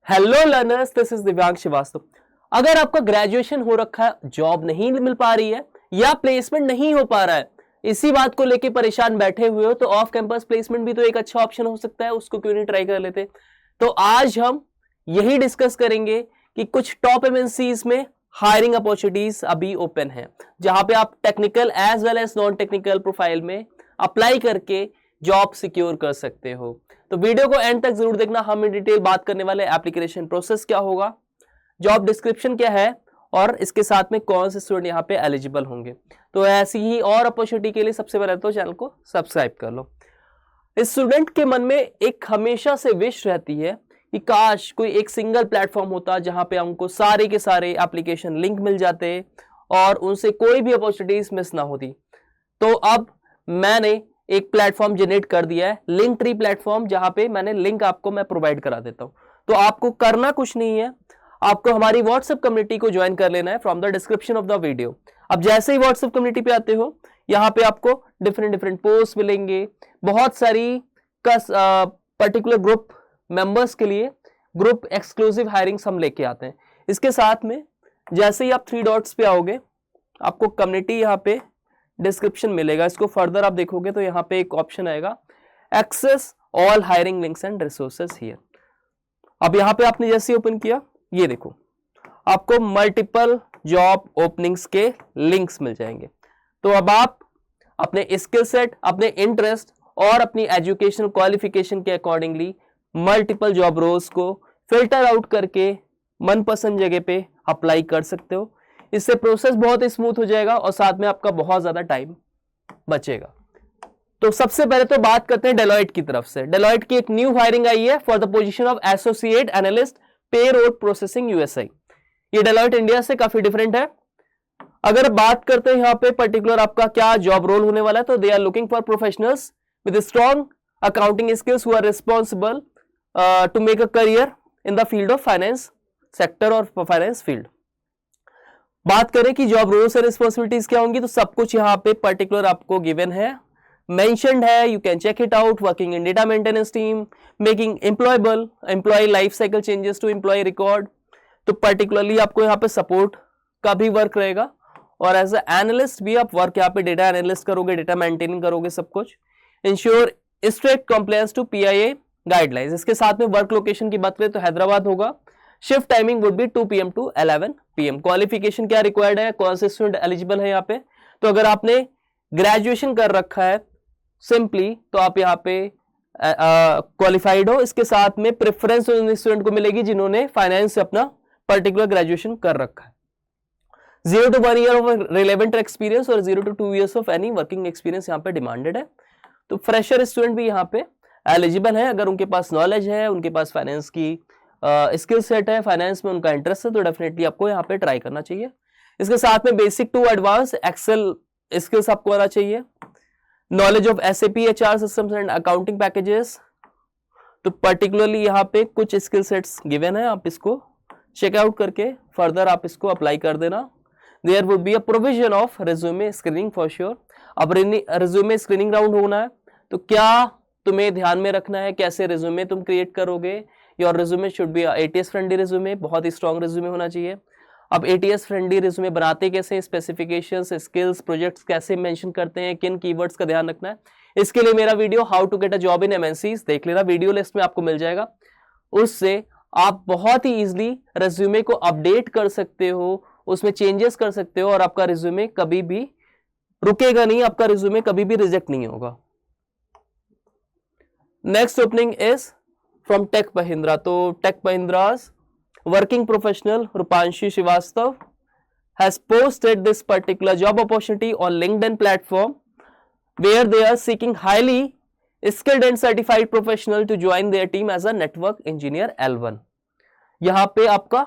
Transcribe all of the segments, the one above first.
Hello learners, this is दिव्यांग श्रीवास्तव। अगर आपका ग्रेजुएशन हो रखा है, जॉब नहीं मिल पा रही है या प्लेसमेंट नहीं हो पा रहा है, इसी बात को लेके परेशान बैठे हुए हो, तो ऑफ कैंपस प्लेसमेंट भी तो एक अच्छा ऑप्शन हो सकता है। उसको क्यों नहीं ट्राई कर लेते। तो आज हम यही डिस्कस करेंगे कि कुछ टॉप एमएनसीज में हायरिंग अपॉर्चुनिटीज अभी ओपन है, जहां पे आप technical as well as non technical profile में अप्लाई करके जॉब सिक्योर कर सकते हो। तो वीडियो को एंड तक जरूर देखना। हम इन डिटेल बात करने वाले एप्लीकेशन प्रोसेस क्या होगा, जॉब डिस्क्रिप्शन क्या है और इसके साथ में कौन से स्टूडेंट यहाँ पे एलिजिबल होंगे। तो ऐसी ही और अपॉर्चुनिटी के लिए सबसे पहले तो चैनल को सब्सक्राइब कर लो। स्टूडेंट के मन में एक हमेशा से विश रहती है कि काश कोई एक सिंगल प्लेटफॉर्म होता जहां पे हमको सारे के सारे एप्लीकेशन लिंक मिल जाते और उनसे कोई भी अपॉर्चुनिटीज मिस ना होती। तो अब मैंने एक प्लेटफॉर्म जनरेट कर दिया है, लिंक ट्री प्लेटफॉर्म, जहां पे मैंने लिंक आपको मैं प्रोवाइड करा देता हूं। तो आपको करना कुछ नहीं है, आपको हमारी व्हाट्सएप कम्युनिटी को ज्वाइन कर लेना है from the description of the video. अब जैसे ही व्हाट्सएप कम्युनिटी पे आते हो, यहाँ पे आपको डिफरेंट डिफरेंट पोस्ट मिलेंगे, बहुत सारी पर्टिकुलर ग्रुप मेंबर्स के लिए ग्रुप एक्सक्लूसिव हायरिंग्स हम लेके आते हैं। इसके साथ में जैसे ही आप 3 डॉट्स पे आओगे, आपको कम्युनिटी यहाँ पे डिस्क्रिप्शन मिलेगा। इसको फर्दर आप देखोगे तो यहाँ पे एक ऑप्शन आएगा, access all hiring links and resources here. अब यहाँ पे आपने जैसे ओपन किया, ये देखो आपको मल्टीपल जॉब ओपनिंग्स के लिंक्स मिल जाएंगे। तो अब आप अपने स्किल सेट, अपने इंटरेस्ट और अपनी एजुकेशनल क्वालिफिकेशन के अकॉर्डिंगली मल्टीपल जॉब रोल्स को फिल्टर आउट करके मनपसंद जगह पे अप्लाई कर सकते हो। इससे प्रोसेस बहुत ही स्मूथ हो जाएगा और साथ में आपका बहुत ज्यादा टाइम बचेगा। तो सबसे पहले तो बात करते हैं डेलॉयट की तरफ से। डेलॉयट की एक न्यू हायरिंग आई है for the position of associate analyst payroll processing USI. ये डेलॉयट इंडिया से काफी डिफरेंट है। अगर बात करते हैं यहाँ पे पर्टिकुलर आपका क्या जॉब रोल होने वाला है, तो they are looking for professionals with strong accounting skills who are responsible to make a career in the field of finance sector और फाइनेंस फील्ड। बात करें कि जॉब रोल्स और रिस्पॉन्सिबिलिटीज क्या होंगी, तो सब कुछ यहाँ पे पर्टिकुलर आपको गिवन है, मेंशन्ड है। You can check it out. Working in data maintenance team, making employable employ life cycle changes to employ record. तो पर्टिकुलरली आपको यहाँ पे सपोर्ट का भी वर्क रहेगा और एज ए एनालिस्ट भी आप वर्क यहाँ पे डेटा एनालिस्ट करोगे, डेटा मेंटेनिंग करोगे, सब कुछ। Ensure strict compliance to PIA guidelines. इसके साथ में वर्क लोकेशन की बात करें तो हैदराबाद होगा। Shift timing would be 2 PM to 11 PM। Qualification क्या रिक्वायर्ड है, कौन से स्टूडेंट एलिजिबल है यहाँ पे, तो अगर आपने ग्रेजुएशन कर रखा है सिंपली, तो आप यहाँ पे क्वालिफाइड हो। इसके साथ में प्रेफरेंस उन स्टूडेंट को मिलेगी जिन्होंने फाइनेंस से अपना पर्टिकुलर ग्रेजुएशन कर रखा है। 0 to 1 year of relevant experience और 0 to 2 years of any working experience यहाँ पे डिमांडेड है। तो फ्रेशर स्टूडेंट भी यहाँ पे एलिजिबल है। अगर उनके पास नॉलेज है, उनके पास फाइनेंस की स्किल सेट है, फाइनेंस में उनका इंटरेस्ट है, तो डेफिनेटली आपको यहाँ पे ट्राई करना चाहिए। इसके साथ में basic to advance excel skills आपको आना चाहिए। Knowledge of SAP HR systems and accounting packages. तो पर्टिकुलरली यहाँ पे कुछ स्किल सेट्स गिवन है, आप इसको चेकआउट करके फर्दर आप इसको अप्लाई कर देना। There would be a provision of resume screening for sure. अब रिज्यूमे स्क्रीनिंग राउंड होना है, तो क्या तुम्हें ध्यान में रखना है, कैसे रिज्यूमे तुम क्रिएट करोगे। Your resume should B ATS friendly resume, बहुत ही स्ट्रॉन्ग रिज्यूमे होना चाहिए। अब एटीएस फ्रेंडली रिज्यूमे बनाते कैसे, स्पेसिफिकेशंस, स्किल्स, प्रोजेक्ट्स कैसे मेंशन करते हैं, किन कीवर्ड्स का ध्यान रखना है, इसके लिए मेरा video how to get a job in MNCs देख लेना, वीडियो लिस्ट में आपको मिल जाएगा। उससे आप बहुत ही इजीली रिज्यूमे को अपडेट कर सकते हो, उसमें चेंजेस कर सकते हो और आपका रिज्यूमे कभी भी रुकेगा नहीं, आपका रिज्यूमे कभी भी रिजेक्ट नहीं होगा। Next opening is from Tech Mahindra. तो Tech Mahindra's working professional Rupanshi Srivastava has posted this particular job opportunity on LinkedIn platform where they are seeking highly skilled and certified professional to join their team as a network engineer L1। यहाँ पे आपका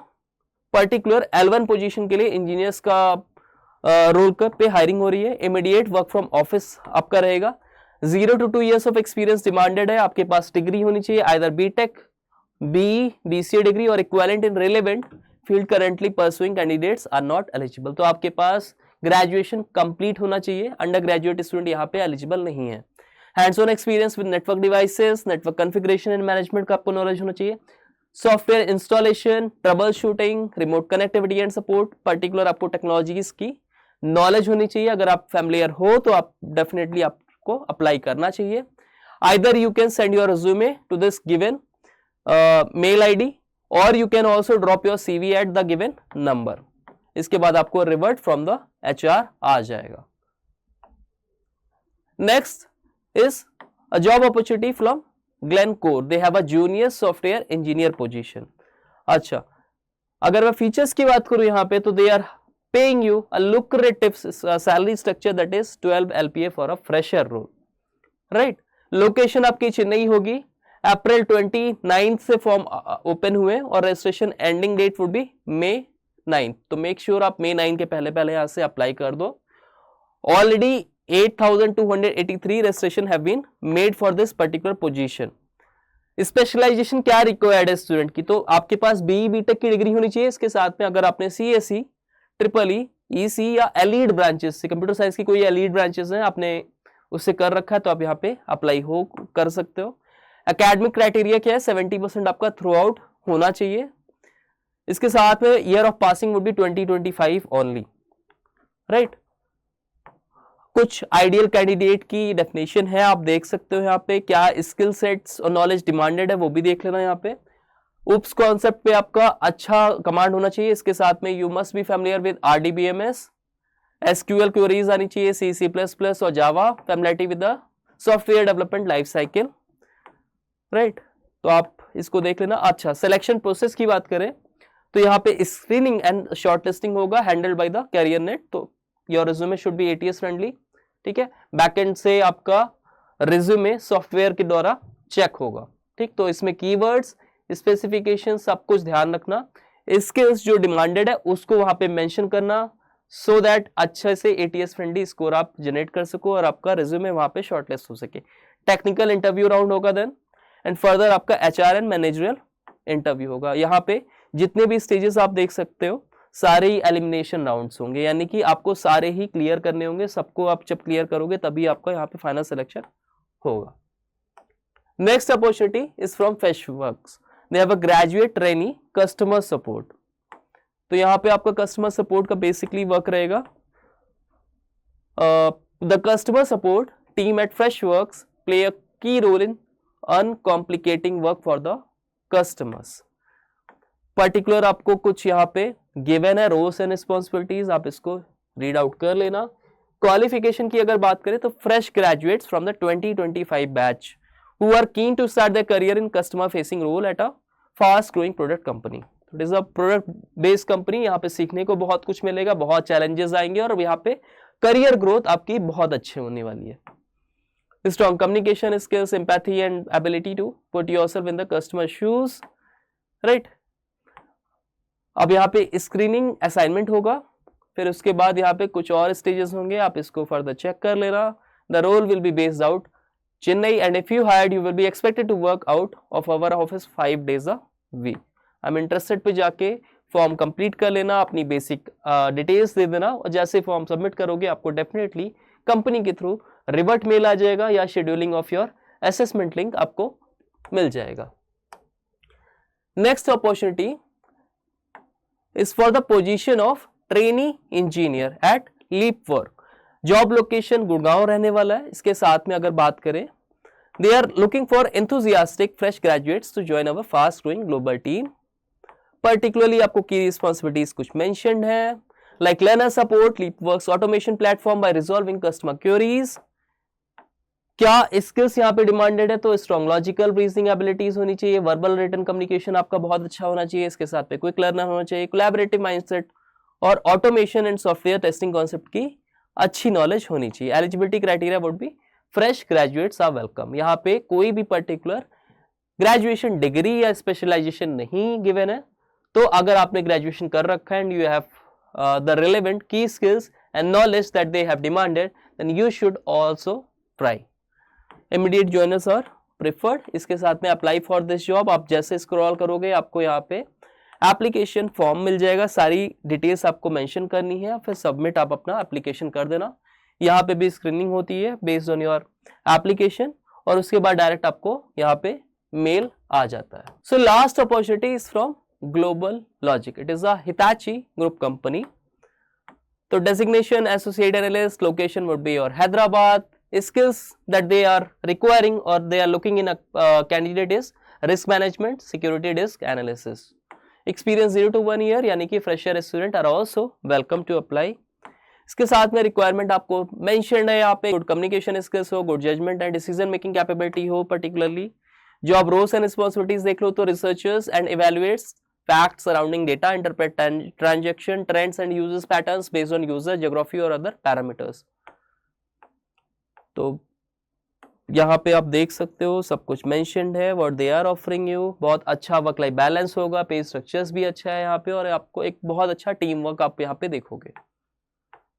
particular L1 position के लिए engineers का role पे hiring हो रही है। इमीडिएट वर्क फ्रॉम ऑफिस आपका रहेगा। 0 to 2 years of experience demanded है। आपके पास डिग्री होनी चाहिए, आइदर बीटेक, BCA डिग्री और equivalent in relevant field. Currently pursuing candidates are not eligible. तो आपके पास ग्रेजुएशन कंप्लीट होना चाहिए, अंडर ग्रेजुएट स्टूडेंट यहाँ पे एलिजिबल नहीं है। Hands on experience with network devices, network configuration and management का आपको नॉलेज होना चाहिए। Software installation, trouble shooting, remote connectivity and support, particular आपको टेक्नोलॉजीज की नॉलेज होनी चाहिए। अगर आप फैमिलियर हो तो आप डेफिनेटली आपको अप्लाई करना चाहिए। Either you can send your resume to this given mail ID और you can also drop your CV at the given number. इसके बाद आपको रिवर्ट फ्रॉम द HR आ जाएगा। Next is a job opportunity from Glencore, they have a junior software engineer position। अच्छा, अगर मैं features की बात करूं यहाँ पे तो they are paying you a lucrative salary structure that is 12 LPA for a fresher role, right. Location आपकी चेन्नई होगी। अप्रैल 29 से फॉर्म ओपन हुए और registration ending date would be May 9। तो मेक श्योर आप May 9 के पहले पहले यहाँ से अप्लाई कर दो। Already 8,283 registration have been made for this particular position। Specialization क्या रिक्वायर्ड है स्टूडेंट की, तो आपके पास BE BTech की डिग्री होनी चाहिए। इसके साथ में अगर आपने CSE, EEE, EC या एलीड ब्रांचेस से, कंप्यूटर साइंस की कोई एलीड ब्रांचेस हैं आपने उससे कर रखा है तो आप यहाँ पे अप्लाई कर सकते हो। एकेडमिक क्राइटेरिया क्या है, 70% आपका थ्रू आउट होना चाहिए। इसके साथ में year of passing would be 2025 only, right. कुछ आइडियल कैंडिडेट की डेफिनेशन है, आप देख सकते हो यहाँ पे क्या स्किल सेट्स और नॉलेज डिमांडेड है वो भी देख लेना। यहाँ पे UPS कॉन्सेप्ट पे आपका अच्छा कमांड होना चाहिए। इसके साथ में you must be familiar with RDBMS, SQL queries आनी चाहिए, C++ और Java, familiarity with the software development life cycle, right. तो आप इसको देख लेना। अच्छा, सिलेक्शन प्रोसेस की बात करें तो यहाँ पे स्क्रीनिंग एंड शॉर्टलिस्टिंग होगा handled by the career net. तो your resume should be ATS friendly, ठीक है। बैकएंड से आपका रिज्यूमे सॉफ्टवेयर के द्वारा चेक होगा, ठीक। तो इसमें कीवर्ड्स, स्पेसिफिकेशन सब कुछ ध्यान रखना। स्किल्स जो डिमांडेड है उसको वहां पे मेंशन करना सो दैट अच्छे से ATS फ्रेंडली स्कोर आप जनरेट कर सको और आपका रिज्यूमे वहां पे शॉर्टलिस्ट हो सके। टेक्निकल इंटरव्यू राउंड होगा देन, एंड फर्दर आपका HR एंड मैनेजरियल इंटरव्यू होगा। यहाँ पे जितने भी स्टेजेस आप देख सकते हो सारे ही एलिमिनेशन राउंड्स होंगे, यानी कि आपको सारे ही क्लियर करने होंगे। सबको आप जब क्लियर करोगे तभी आपका यहाँ पे फाइनल सिलेक्शन होगा। Next opportunity is from Freshworks, they have a graduate trainee customer support. तो यहाँ पे आपका कस्टमर सपोर्ट का बेसिकली वर्क रहेगा। The customer support team at Freshworks play a key role in uncomplicating work for the customers. Particular आपको कुछ यहाँ पे गिवन है रोल्स एंड रिस्पॉन्सिबिलिटीज, आप इसको रीड आउट कर लेना। क्वालिफिकेशन की अगर बात करें तो fresh graduates from the 2025 batch who are keen to start their career in customer facing role at a fast growing product company. It is a product based company, यहाँ पे सीखने को बहुत कुछ मिलेगा, बहुत चैलेंजेस आएंगे और यहाँ पे करियर ग्रोथ आपकी बहुत अच्छी होने वाली है। Strong communication skills, empathy and ability to put yourself in the customer shoes, right. अब यहाँ पे स्क्रीनिंग असाइनमेंट होगा, फिर उसके बाद यहाँ पे कुछ और स्टेजेस होंगे, आप इसको फर्दर चेक कर लेना। The role will be based out Chennai and if you hired you will be expected to work out of our office 5 days a week. I am interested पे जाके फॉर्म कंप्लीट कर लेना, अपनी बेसिक डिटेल्स दे देना और जैसे फॉर्म सबमिट करोगे आपको डेफिनेटली कंपनी के थ्रू रिवर्ट मेल आ जाएगा या scheduling of your assessment link आपको मिल जाएगा। Next opportunity is for the position of trainee engineer at LeapWork। Job location Gurgaon रहने वाला है। इसके साथ में अगर बात करें they are looking for enthusiastic fresh graduates to join our fast growing global team। particularly आपको की responsibilities कुछ mentioned है like learner support LeapWorks automation platform by resolving customer queries। क्या स्किल्स यहाँ पे डिमांडेड है तो स्ट्रॉन्ग लॉजिकल रीजनिंग एबिलिटीज होनी चाहिए, वर्बल रिटन कम्युनिकेशन आपका बहुत अच्छा होना चाहिए, इसके साथ पे क्विक लर्नर होना चाहिए, कोलैबोरेटिव माइंडसेट और automation and software testing concept की अच्छी नॉलेज होनी चाहिए। Eligibility criteria would be fresh graduates are welcome. यहाँ पे कोई भी पर्टिकुलर ग्रेजुएशन डिग्री या स्पेशलाइजेशन नहीं गिवन है, तो अगर आपने ग्रेजुएशन कर रखा है and you have the relevant key skills and knowledge that they have demanded then you should also try. Immediate joiners are preferred. इसके साथ में अप्लाई फॉर दिस जॉब, आप जैसे स्क्रॉल करोगे आपको यहाँ पे एप्लीकेशन फॉर्म मिल जाएगा, सारी डिटेल्स आपको मेंशन करनी है, फिर सबमिट आप अपना एप्लीकेशन कर देना। यहाँ पे भी स्क्रीनिंग होती है बेस्ड ऑन योर एप्लीकेशन और उसके बाद डायरेक्ट आपको यहाँ पे मेल आ जाता है. So last opportunity is from Global Logic. It is a Hitachi group company. So designation associate analyst, location would be your Hyderabad. Skills that they are requiring or they are looking in a candidate is risk management, security risk analysis. Experience 0 to 1 year यानी कि fresher student are also welcome to apply. इसके साथ में requirement आपको mention है यहाँ पे, good communication skills हो, good judgement and decision making capability हो. Particularly job roles and responsibilities देख लो तो researchers and evaluates facts surrounding data, interpret transaction trends and users patterns based on user geography और other parameters. तो यहाँ पे आप देख सकते हो सब कुछ मेंशन्ड है, what they are offering you. बहुत अच्छा वर्क लाइफ बैलेंस होगा, पे स्ट्रक्चर्स भी अच्छा है यहाँ पे और आपको एक बहुत अच्छा टीम वर्क आप यहाँ पे देखोगे.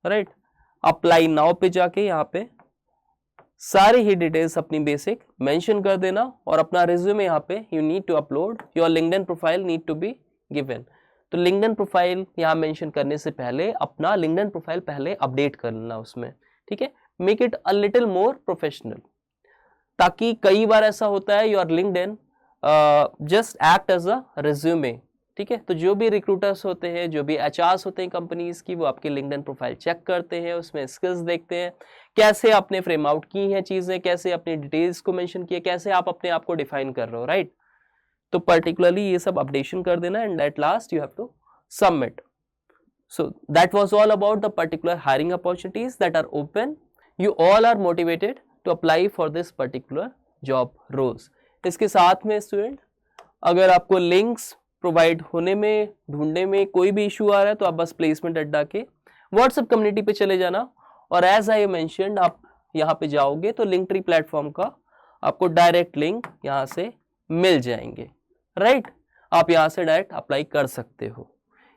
राइट, अप्लाई नाउ पे जाके यहाँ पे सारी ही डिटेल्स अपनी बेसिक मेंशन कर देना और अपना रिज्यूमे यहाँ पे you need to upload, your LinkedIn profile need to be given. तो लिंक्डइन प्रोफाइल यहाँ मेंशन करने से पहले अपना लिंक्डइन प्रोफाइल पहले अपडेट कर लेना उसमें. ठीक है, make it a little more professional, ताकि कई बार ऐसा होता है your LinkedIn just act as a resume. ठीक है, तो जो भी रिक्रूटर्स होते हैं, जो भी एचआरस होते हैं कंपनीज की, वो आपकी लिंक्डइन प्रोफाइल चेक करते हैं, उसमें स्किल्स देखते हैं, कैसे आपने फ्रेम आउट की हैं चीजें, कैसे अपनी डिटेल्स को मेंशन किया, कैसे आप अपने आप को डिफाइन कर रहे हो. राइट, तो पर्टिकुलरली ये सब अपडेशन कर देना and at last you have to submit. So that was all about the particular hiring opportunities that are open. You all are motivated to apply for this particular job roles. इसके साथ में student, अगर आपको links provide होने में, ढूंढने में कोई भी इशू आ रहा है तो आप बस प्लेसमेंट अड्डा के व्हाट्सएप कम्युनिटी पे चले जाना और एज आई मेंशन्ड आप यहाँ पे जाओगे तो लिंक ट्री प्लेटफॉर्म का आपको डायरेक्ट लिंक यहाँ से मिल जाएंगे. राइट, आप यहाँ से डायरेक्ट अप्लाई कर सकते हो.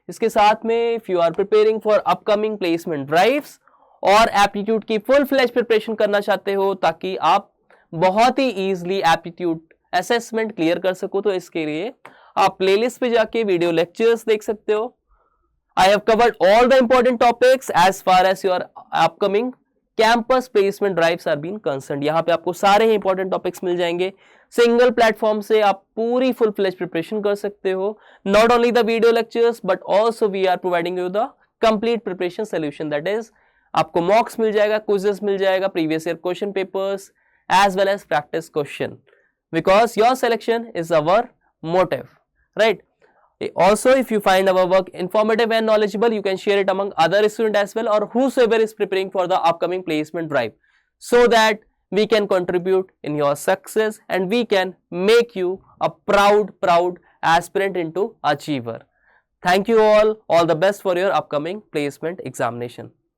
इसके साथ में if you are preparing for upcoming placement drives और एप्टीट्यूड की फुल फ्लैश प्रिपरेशन करना चाहते हो ताकि आप बहुत ही ईजिली एप्टीट्यूड असेसमेंट क्लियर कर सको, तो इसके लिए आप प्लेलिस्ट पे जाके वीडियो लेक्चर्स देख सकते हो. I have covered all the important topics as far as your upcoming campus placement drives are been concerned. यहाँ पे आपको सारे ही इंपॉर्टेंट टॉपिक्स मिल जाएंगे. सिंगल प्लेटफॉर्म से आप पूरी फुल फ्लेज प्रिपरेशन कर सकते हो. Not only the video lectures but also we are providing you the complete preparation solution. That is आपको मॉक्स मिल जाएगा, क्विजेस मिल जाएगा, previous year question papers as well as practice question, because your selection is our motive. Right, also if you find our work informative and knowledgeable, you can share it among other students as well or whosoever is preparing for the upcoming placement drive, so that we can contribute in your success and we can make you a proud aspirant into achiever. Thank you all the best for your upcoming placement examination.